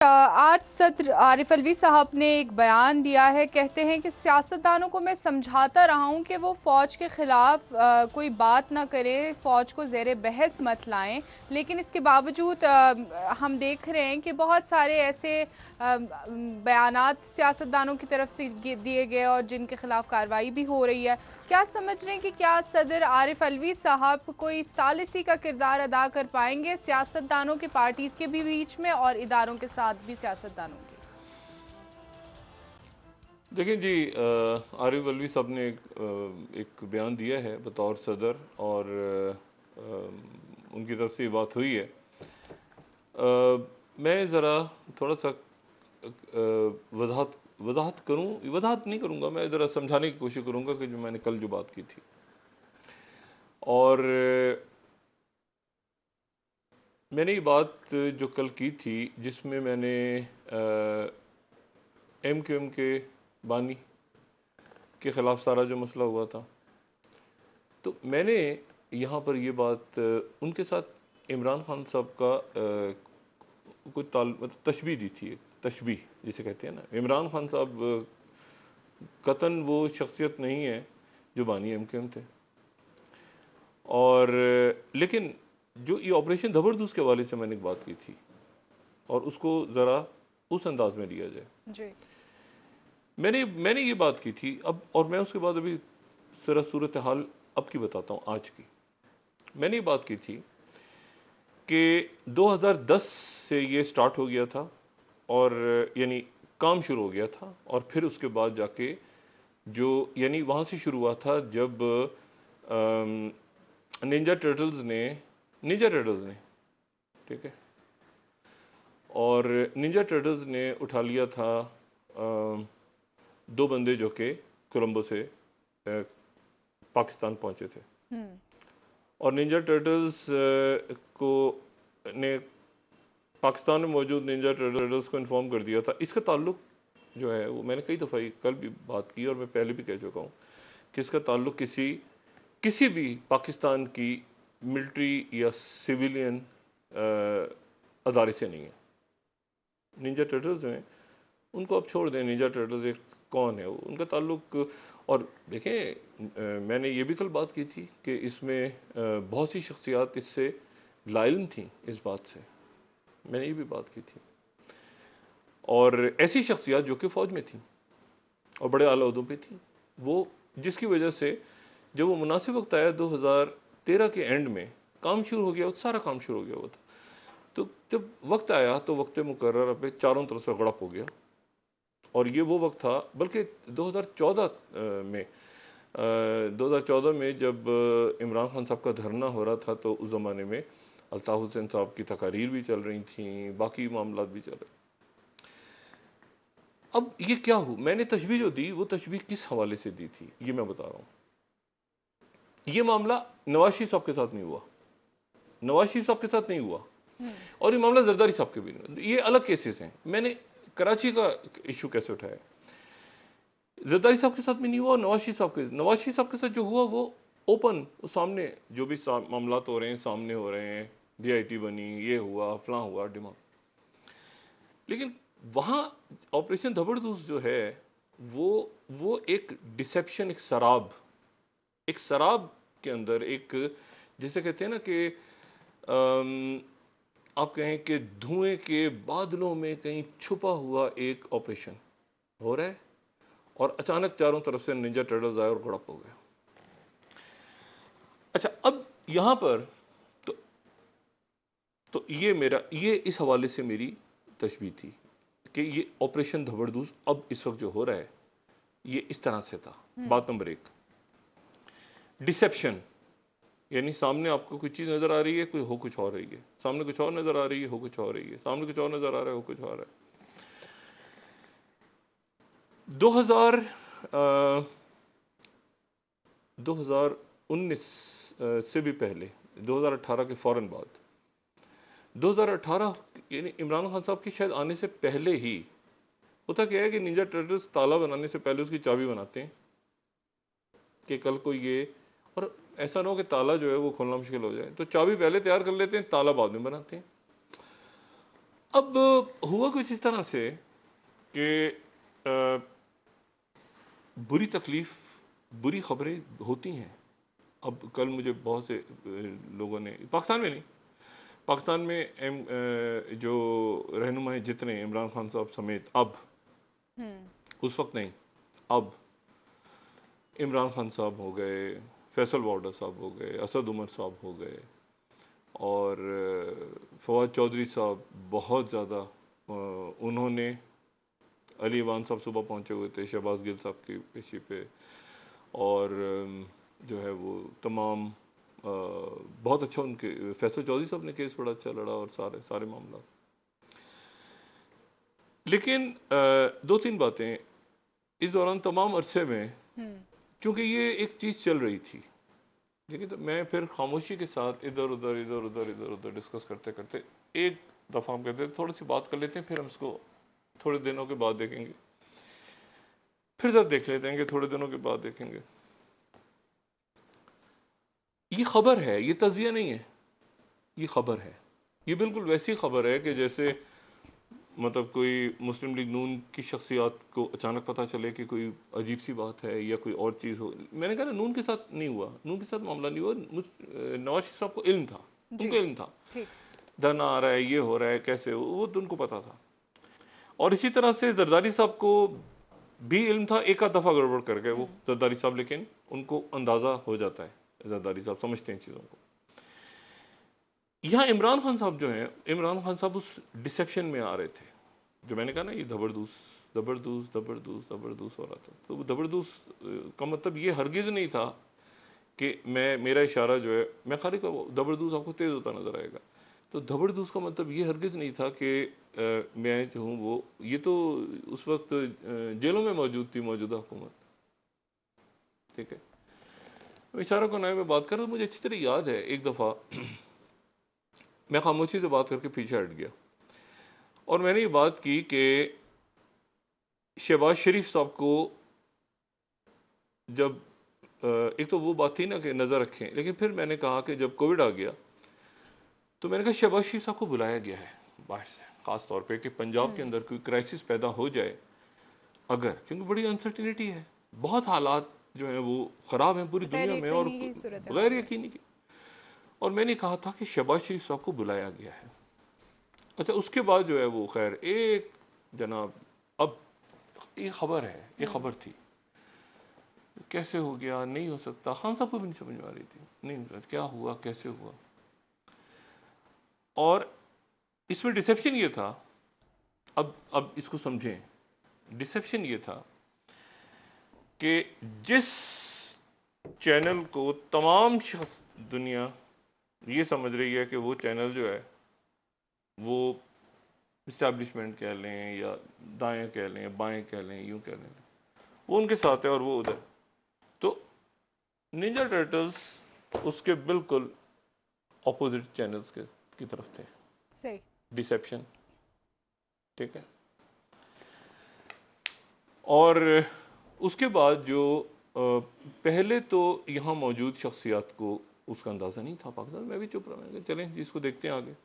آج صدر عارف الوی صاحب نے ایک بیان دیا ہے، کہتے ہیں کہ سیاستدانوں کو میں سمجھاتا رہا ہوں کہ وہ فوج کے خلاف کوئی بات نہ کریں، فوج کو زیر بحث مت لائیں، لیکن اس کے باوجود ہم دیکھ رہے ہیں کہ بہت سارے ایسے بیانات سیاستدانوں کی طرف سے دیے گئے اور جن کے خلاف کارروائی بھی ہو رہی ہے۔ کیا سمجھ رہے ہیں کہ کیا صدر عارف الوی صاحب کوئی ثالثی کا کردار ادا کر پائیں گے سیاستدانوں کے پارٹیز کے بھی بیچ میں اور اداروں کے ساتھ بھی سیاستدانوں کے؟ دیکھیں جی، عارف الوی صاحب نے ایک بیان دیا ہے بطور صدر، اور ان کی طرف سے یہ بات ہوئی ہے۔ میں ذرا تھوڑا سا وضاحت کروں، وضاحت نہیں کروں گا، میں ذرا سمجھانے کی کوشش کروں گا کہ جو میں نے کل جو بات کی تھی، اور میں نے یہ بات جو کل کی تھی جس میں میں نے ایم کیو ایم کے بانی کے خلاف سارا جو مسئلہ ہوا تھا، تو میں نے یہاں پر یہ بات ان کے ساتھ عمران خان صاحب کا کوئی تشبیہ دی تھی، تشبیہ جسے کہتے ہیں نا۔ عمران خان صاحب قطعاً وہ شخصیت نہیں ہے جو بانی ایم کیو ایم تھے، اور لیکن جو یہ آپریشن زبردست کے حوالے سے میں نے ایک بات کی تھی، اور اس کو ذرا اس انداز میں لیا جائے۔ جی، میں نے یہ بات کی تھی اب، اور میں اس کے بعد ابھی ذرا صورتحال اب کی بتاتا ہوں آج کی۔ میں نے یہ بات کی تھی کہ 2010 سے یہ سٹارٹ ہو گیا تھا، اور یعنی کام شروع ہو گیا تھا، اور پھر اس کے بعد جا کے جو یعنی وہاں سے شروع ہوا تھا جب نینجا ٹرٹلز نے ٹھیک ہے، اور نینجا ٹرٹلز نے اٹھا لیا تھا دو بندے جو کہ کولمبو سے پاکستان پہنچے تھے، اور نینجا ٹرٹلز کو نے پاکستان میں موجود نینجا ٹرٹلز کو انفارم کر دیا تھا۔ اس کا تعلق جو ہے وہ میں نے کئی دفعہ کل بھی بات کی اور میں پہلے بھی کہہ چکا ہوں کہ اس کا تعلق کسی بھی پاکستان کی ملٹری یا سویلین ادارے سے نہیں ہے۔ نینجا ٹرٹلز ہیں، ان کو آپ چھوڑ دیں، نینجا ٹرٹلز ایک کون ہے، ان کا تعلق، اور دیکھیں میں نے یہ بھی کل بات کی تھی کہ اس میں بہت سی شخصیات اس سے لائلم تھیں اس بات سے، میں نے یہ بھی بات کی تھی، اور ایسی شخصیات جو کہ فوج میں تھیں اور بڑے اعلیٰ عہدوں پہ تھیں، وہ جس کی وجہ سے جب وہ مناسب وقت آیا 2013 کے اینڈ میں کام شروع ہو گیا، سارا کام شروع ہو گیا ہوا تھا، تو جب وقت آیا تو وقت مقررہ پہ چاروں طرف سے غڑپ ہو گیا، اور یہ وہ وقت تھا، بلکہ 2014 میں جب عمران خان صاحب کا دھرنا ہو رہا تھا تو اس زمانے میں الطاف حسین صاحب کی تقاریر بھی چل رہی تھیں، باقی معاملات بھی چل رہے۔ اب یہ کیا ہو، میں نے تشبیہ جو دی وہ تشبیہ کس حوالے سے دی تھی یہ میں بتا رہا ہوں۔ یہ معاملہ نواز شریف صاحب کے ساتھ نہیں ہوا، نواز شریف صاحب کے ساتھ نہیں ہوا، اور یہ معاملہ زرداری صاحب کے بھی نہیں، یہ الگ کیسز ہیں۔ میں نے کراچی کا ایشو کیسے اٹھایا، زرداری صاحب کے ساتھ بھی نہیں ہوا، اور نواز شریف صاحب کے ساتھ جو ہوا وہ اوپن، سامنے جو بھی معاملات ہو رہے ہیں سامنے ہو رہے ہیں، ڈی آئی ٹی بنی، یہ ہوا فلاں ہوا ڈیمانڈ، لیکن وہاں آپریشن زبردست جو ہے وہ ایک ڈسیپشن، ایک سراب کے اندر، ایک جیسے کہتے ہیں نا کہ آپ کہیں کہ دھوئیں کے بادلوں میں کہیں چھپا ہوا ایک آپریشن ہو رہا ہے، اور اچانک چاروں طرف سے نینجا ٹرٹلز آئے اور گڑپ ہو گیا۔ اچھا، اب یہاں پر تو یہ اس حوالے سے میری تشبیہ تھی کہ یہ آپریشن زبردست اب اس وقت جو ہو رہا ہے یہ اس طرح سے تھا۔ بات نمبر 1، ڈسیپشن، یعنی سامنے آپ کو کوئی چیز نظر آ رہی ہے، کوئی ہو کچھ اور رہی ہے، سامنے کچھ اور نظر آ رہی ہے، ہو کچھ اور رہی ہے، سامنے کچھ اور نظر آ رہا ہے، ہو کچھ اور ہے۔ 2019 سے بھی پہلے، 2018 کے فوراً بعد، 2018 یعنی عمران خان صاحب کی شاید آنے سے پہلے ہی ہوتا کیا ہے کہ نینجا ٹرٹلز تالا بنانے سے پہلے اس کی چابی بناتے ہیں کہ کل کو یہ، اور ایسا نہ ہو کہ تالا جو ہے وہ کھولنا مشکل ہو جائے، تو چابی پہلے تیار کر لیتے ہیں، تالا بعد میں بناتے ہیں۔ اب ہوا کچھ اس طرح سے کہ بری تکلیف، بری خبریں ہوتی ہیں. اب کل مجھے بہت سے لوگوں نے، پاکستان میں نہیں، پاکستان میں جو رہنما ہیں جتنے، عمران خان صاحب سمیت، اب اس وقت نہیں، اب عمران خان صاحب ہو گئے، فیصل وارڈر صاحب ہو گئے، اسد عمر صاحب ہو گئے، اور فواد چودھری صاحب بہت زیادہ انہوں نے، علی وان صاحب صبح پہنچے ہوئے تھے شہباز گل صاحب کی پیشی پہ، اور جو ہے وہ تمام بہت اچھا ان کے، فیصل چودھری صاحب نے کیس بڑا اچھا لڑا، اور سارے معاملات. لیکن دو تین باتیں اس دوران تمام عرصے میں، چونکہ یہ ایک چیز چل رہی تھی، ٹھیک ہے، تو میں پھر خاموشی کے ساتھ ادھر ادھر ڈسکس کرتے کرتے ایک دفعہ ہم کہتے ہیں تھوڑی سی بات کر لیتے ہیں، پھر ہم اس کو تھوڑے دنوں کے بعد دیکھیں گے، پھر ذرا دیکھ لیتے ہیں کہ تھوڑے دنوں کے بعد دیکھیں گے. یہ خبر ہے، یہ تجزیہ نہیں ہے، یہ خبر ہے. یہ بالکل ویسی خبر ہے کہ جیسے مطلب کوئی مسلم لیگ نون کی شخصیات کو اچانک پتہ چلے کہ کوئی عجیب سی بات ہے یا کوئی اور چیز ہو. میں نے کہا نا، نون کے ساتھ نہیں ہوا، نون کے ساتھ معاملہ نہیں ہوا. نواز شریف صاحب کو علم تھا، ان کو علم تھا، دھرنا آ رہا ہے، یہ ہو رہا ہے، کیسے، وہ تو ان کو پتا تھا. اور اسی طرح سے زرداری صاحب کو بھی علم تھا، ایک آدھ دفعہ گڑبڑ کر گئے وہ زرداری صاحب، لیکن ان کو اندازہ ہو جاتا ہے، زرداری صاحب سمجھتے ہیں چیزوں کو. یہاں عمران خان صاحب جو ہیں، عمران خان صاحب اس ڈسیپشن میں آ رہے تھے جو میں نے کہا نا، یہ زبردوس ہو رہا تھا. تو زبردوس کا مطلب یہ ہرگز نہیں تھا کہ میرا اشارہ جو ہے، میں خالی کہ زبردوس آپ کو تیز ہوتا نظر آئے گا. تو زبردوس کا مطلب یہ ہرگز نہیں تھا کہ میں جو ہوں وہ، یہ تو اس وقت جیلوں میں موجود تھی موجودہ حکومت، ٹھیک ہے. اشارہ کو نئے میں بات کر رہا ہوں، مجھے اچھی طرح یاد ہے ایک دفعہ میں خاموشی سے بات کر کے پیچھے ہٹ گیا، اور میں نے یہ بات کی کہ شہباز شریف صاحب کو جب ایک تو وہ بات تھی نا کہ نظر رکھیں، لیکن پھر میں نے کہا کہ جب کووڈ آ گیا تو میں نے کہا شہباز شریف صاحب کو بلایا گیا ہے باہر سے، خاص طور پہ کہ پنجاب کے اندر کوئی کرائسس پیدا ہو جائے اگر، کیونکہ بڑی انسرٹینٹی ہے، بہت حالات جو ہیں وہ خراب ہیں پوری دنیا میں، اور غیر یقینی کی. اور میں نے کہا تھا کہ شہباز شریف صاحب کو بلایا گیا ہے. اچھا، اس کے بعد جو ہے وہ خیر ایک جناب، اب یہ خبر ہے، یہ خبر تھی، کیسے ہو گیا، نہیں ہو سکتا. خان صاحب کو بھی نہیں سمجھ میں آ رہی تھی، نہیں کیا ہوا، کیسے ہوا. اور اس میں ڈسیپشن یہ تھا، اب اس کو سمجھیں، ڈسیپشن یہ تھا کہ جس چینل کو تمام دنیا یہ سمجھ رہی ہے کہ وہ چینل جو ہے وہ اسٹیبلشمنٹ کہہ لیں یا دائیں کہہ لیں، بائیں کہہ لیں، یوں کہہ لیں، وہ ان کے ساتھ ہے اور وہ ادھر. تو نینجا ٹرٹلز اس کے بالکل اپوزٹ چینلز کی طرف تھے، ڈسیپشن، ٹھیک ہے. اور اس کے بعد جو پہلے تو یہاں موجود شخصیات کو اس کا اندازہ نہیں تھا پاکستان میں، بھی چپ رہا، چلیں جس کو دیکھتے ہیں آگے.